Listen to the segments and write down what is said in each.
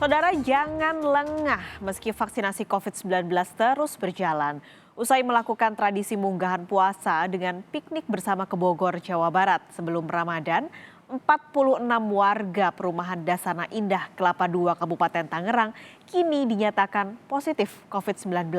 Saudara jangan lengah meski vaksinasi COVID-19 terus berjalan. Usai melakukan tradisi munggahan puasa dengan piknik bersama ke Bogor, Jawa Barat sebelum Ramadan, 46 warga perumahan Dasana Indah Kelapa II Kabupaten Tangerang kini dinyatakan positif COVID-19.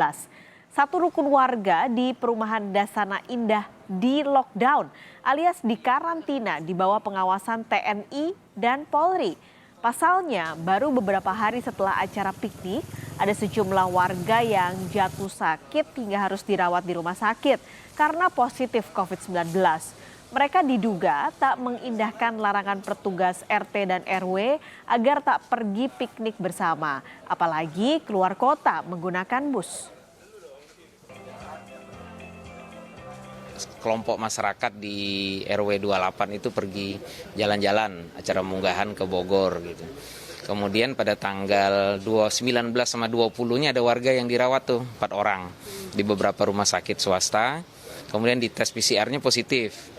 Satu rukun warga di perumahan Dasana Indah di lockdown alias dikarantina di bawah pengawasan TNI dan Polri. Pasalnya, baru beberapa hari setelah acara piknik, ada sejumlah warga yang jatuh sakit hingga harus dirawat di rumah sakit karena positif COVID-19. Mereka diduga tak mengindahkan larangan petugas RT dan RW agar tak pergi piknik bersama, apalagi keluar kota menggunakan bus. Kelompok masyarakat di RW 28 itu pergi jalan-jalan acara munggahan ke Bogor gitu. Kemudian pada tanggal 19 sama 20-nya ada warga yang dirawat tuh 4 orang di beberapa rumah sakit swasta. Kemudian dites PCR-nya positif.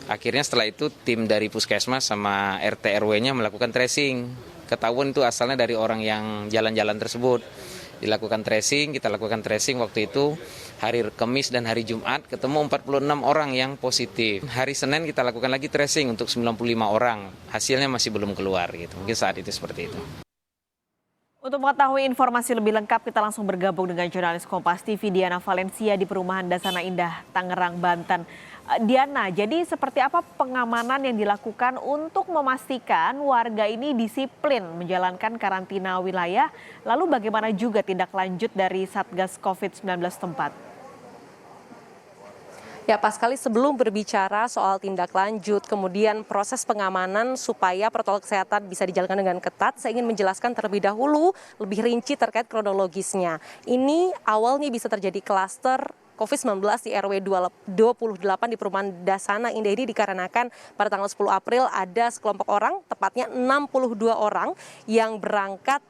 Akhirnya setelah itu tim dari Puskesmas sama RT RW-nya melakukan tracing. Ketahuan itu asalnya dari orang yang jalan-jalan tersebut. Dilakukan tracing, kita lakukan tracing waktu itu hari Kamis dan hari Jumat ketemu 46 orang yang positif. Hari Senin kita lakukan lagi tracing untuk 95 orang. Hasilnya masih belum keluar gitu. Mungkin saat itu seperti itu. Untuk mengetahui informasi lebih lengkap, kita langsung bergabung dengan jurnalis Kompas TV Diana Valencia di perumahan Dasana Indah, Tangerang, Banten. Diana, jadi seperti apa pengamanan yang dilakukan untuk memastikan warga ini disiplin menjalankan karantina wilayah? Lalu bagaimana juga tindak lanjut dari Satgas COVID-19 tempat? Ya, pas sekali sebelum berbicara soal tindak lanjut, kemudian proses pengamanan supaya protokol kesehatan bisa dijalankan dengan ketat, saya ingin menjelaskan terlebih dahulu lebih rinci terkait kronologisnya. Ini awalnya bisa terjadi klaster COVID-19 di RW 28 di perumahan Dasana Indah ini dikarenakan pada tanggal 10 April ada sekelompok orang, tepatnya 62 orang yang berangkat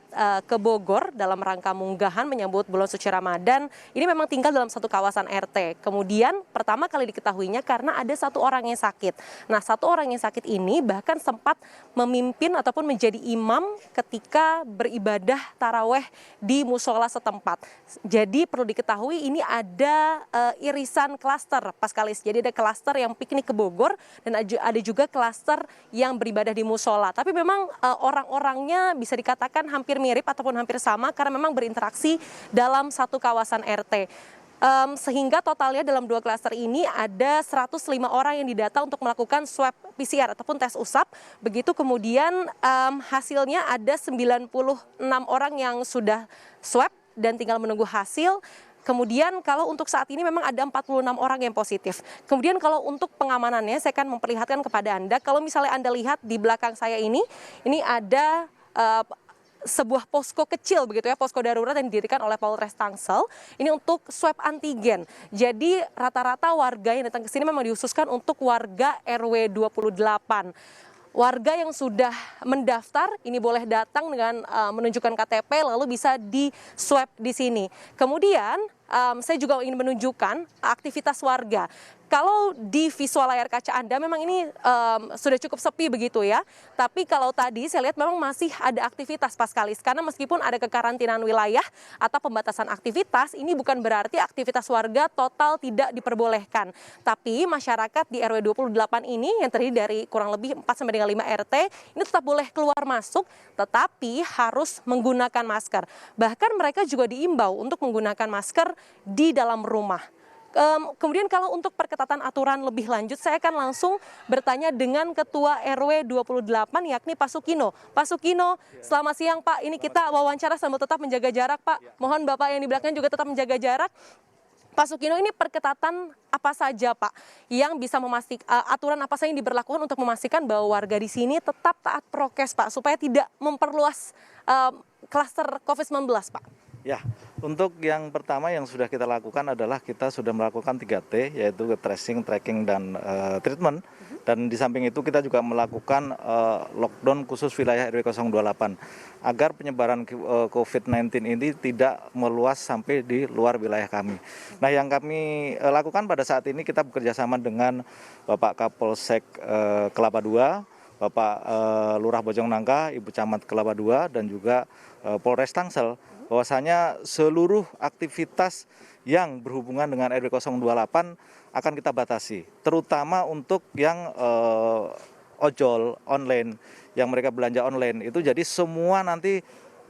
ke Bogor dalam rangka munggahan menyambut bulan suci Ramadan. Ini memang tinggal dalam satu kawasan RT. Kemudian pertama kali diketahuinya karena ada satu orang yang sakit. Nah, satu orang yang sakit ini bahkan sempat memimpin ataupun menjadi imam ketika beribadah taraweh di musola setempat. Jadi perlu diketahui ini ada irisan klaster Paskalis. Jadi ada klaster yang piknik ke Bogor dan ada juga klaster yang beribadah di musola. Tapi memang orang-orangnya bisa dikatakan hampir mirip ataupun hampir sama karena memang berinteraksi dalam satu kawasan RT. Sehingga totalnya dalam dua klaster ini ada 105 orang yang didata untuk melakukan swab PCR ataupun tes usap. Begitu kemudian hasilnya ada 96 orang yang sudah swab dan tinggal menunggu hasil. Kemudian kalau untuk saat ini memang ada 46 orang yang positif. Kemudian kalau untuk pengamanannya saya akan memperlihatkan kepada Anda. Kalau misalnya Anda lihat di belakang saya ini ada sebuah posko kecil begitu ya, posko darurat yang didirikan oleh Polres Tangsel. Ini untuk swab antigen. Jadi rata-rata warga yang datang ke sini memang dihususkan untuk warga RW 28. Warga yang sudah mendaftar ini boleh datang dengan menunjukkan KTP lalu bisa di swab di sini. Kemudian saya juga ingin menunjukkan aktivitas warga. Kalau di visual layar kaca Anda memang ini sudah cukup sepi begitu ya. Tapi kalau tadi saya lihat memang masih ada aktivitas Paskalis. Karena meskipun ada kekarantinaan wilayah atau pembatasan aktivitas, ini bukan berarti aktivitas warga total tidak diperbolehkan. Tapi masyarakat di RW 28 ini yang terdiri dari kurang lebih 4-5 RT, ini tetap boleh keluar masuk, tetapi harus menggunakan masker. Bahkan mereka juga diimbau untuk menggunakan masker di dalam rumah. Kemudian kalau untuk perketatan aturan lebih lanjut, saya akan langsung bertanya dengan Ketua RW 28 yakni Pak Sukino. Pak Sukino, selamat siang Pak. Ini kita wawancara sambil tetap menjaga jarak Pak. Mohon Bapak yang di belakang juga tetap menjaga jarak. Pak Sukino, ini perketatan apa saja Pak yang bisa memastikan aturan apa saja yang diberlakukan untuk memastikan bahwa warga di sini tetap taat prokes Pak supaya tidak memperluas klaster COVID-19 Pak? Ya, untuk yang pertama yang sudah kita lakukan adalah kita sudah melakukan 3T, yaitu tracing, tracking, dan treatment. Dan di samping itu kita juga melakukan lockdown khusus wilayah RW 028 agar penyebaran COVID-19 ini tidak meluas sampai di luar wilayah kami. Nah, yang kami lakukan pada saat ini kita bekerja sama dengan Bapak Kapolsek Kelapa II, Bapak Lurah Bojongnangka, Ibu Camat Kelapa II, dan juga Polres Tangsel, bahwasanya seluruh aktivitas yang berhubungan dengan RW 028 akan kita batasi, terutama untuk yang ojol online, yang mereka belanja online itu. Jadi semua nanti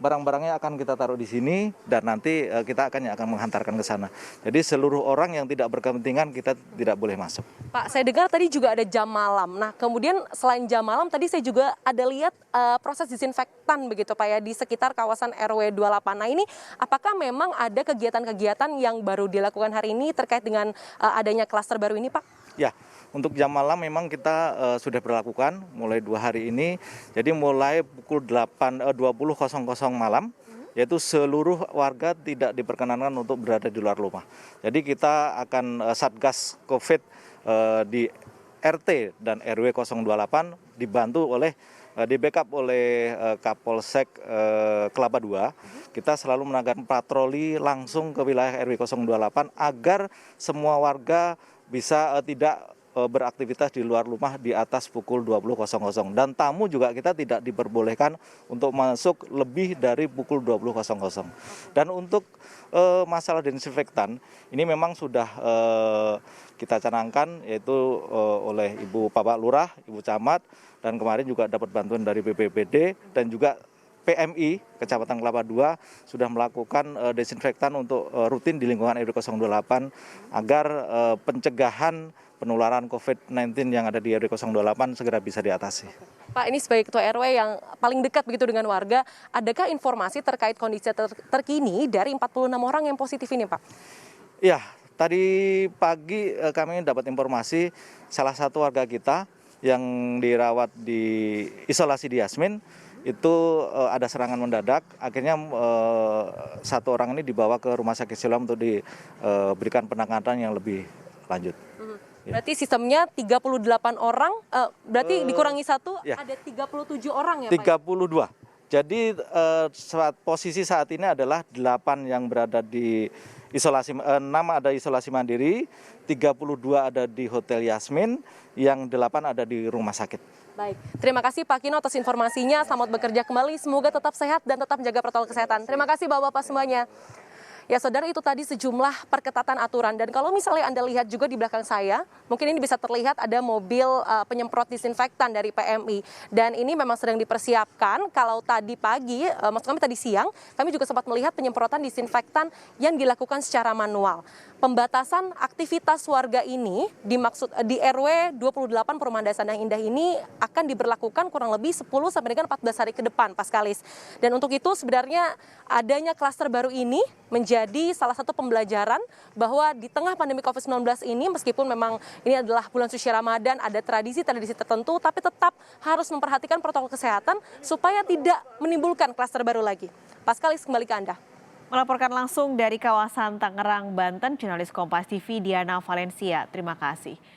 barang-barangnya akan kita taruh di sini dan nanti kita akan menghantarkan ke sana. Jadi seluruh orang yang tidak berkepentingan kita tidak boleh masuk. Pak, saya dengar tadi juga ada jam malam. Nah, kemudian selain jam malam tadi saya juga ada lihat proses disinfektan begitu Pak ya di sekitar kawasan RW 28. Nah, ini apakah memang ada kegiatan-kegiatan yang baru dilakukan hari ini terkait dengan adanya klaster baru ini, Pak? Ya, untuk jam malam memang kita sudah berlakukan mulai 2 hari ini. Jadi mulai pukul 20.00 malam, yaitu seluruh warga tidak diperkenankan untuk berada di luar rumah. Jadi kita akan Satgas COVID di RT dan RW 028 dibantu oleh di backup oleh Kapolsek Kelapa II. Kita selalu melakukan patroli langsung ke wilayah RW 028 agar semua warga bisa tidak beraktivitas di luar rumah di atas pukul 20.00. Dan tamu juga kita tidak diperbolehkan untuk masuk lebih dari pukul 20.00. Dan untuk masalah disinfektan, ini memang sudah kita canangkan, yaitu oleh Ibu Bapak Lurah, Ibu Camat, dan kemarin juga dapat bantuan dari BPBD dan juga PMI, Kecamatan Kelapa II, sudah melakukan desinfektan untuk rutin di lingkungan RW 028 agar pencegahan penularan COVID-19 yang ada di RW 028 segera bisa diatasi. Pak, ini sebagai Ketua RW yang paling dekat begitu dengan warga, adakah informasi terkait kondisi terkini dari 46 orang yang positif ini, Pak? Ya, tadi pagi kami dapat informasi salah satu warga kita yang dirawat di isolasi di Yasmin, itu ada serangan mendadak, akhirnya satu orang ini dibawa ke Rumah Sakit Siloam untuk diberikan penanganan yang lebih lanjut. Berarti sistemnya 38 orang, berarti dikurangi satu, ya. ada 37 orang ya Pak? 32. Jadi posisi saat ini adalah 8 yang berada di isolasi, 6 ada isolasi mandiri, 32 ada di Hotel Yasmin, yang 8 ada di rumah sakit. Baik, terima kasih Pak Kino atas informasinya, selamat bekerja kembali, semoga tetap sehat dan tetap jaga protokol kesehatan. Terima kasih Bapak-Bapak semuanya. Ya saudara, itu tadi sejumlah perketatan aturan, dan kalau misalnya Anda lihat juga di belakang saya, mungkin ini bisa terlihat ada mobil penyemprot disinfektan dari PMI, dan ini memang sedang dipersiapkan. Kalau tadi pagi, maksud kami tadi siang, kami juga sempat melihat penyemprotan disinfektan yang dilakukan secara manual. Pembatasan aktivitas warga ini di RW 28 Perumahan Dasar yang Indah ini akan diberlakukan kurang lebih 10 sampai dengan 14 hari ke depan, Paskalis. Dan untuk itu sebenarnya adanya klaster baru ini menjadi salah satu pembelajaran bahwa di tengah pandemi COVID-19 ini, meskipun memang ini adalah bulan suci Ramadan, ada tradisi-tradisi tertentu, tapi tetap harus memperhatikan protokol kesehatan supaya tidak menimbulkan klaster baru lagi. Paskalis, kembali ke Anda. Melaporkan langsung dari kawasan Tangerang, Banten, jurnalis Kompas TV Diana Valencia. Terima kasih.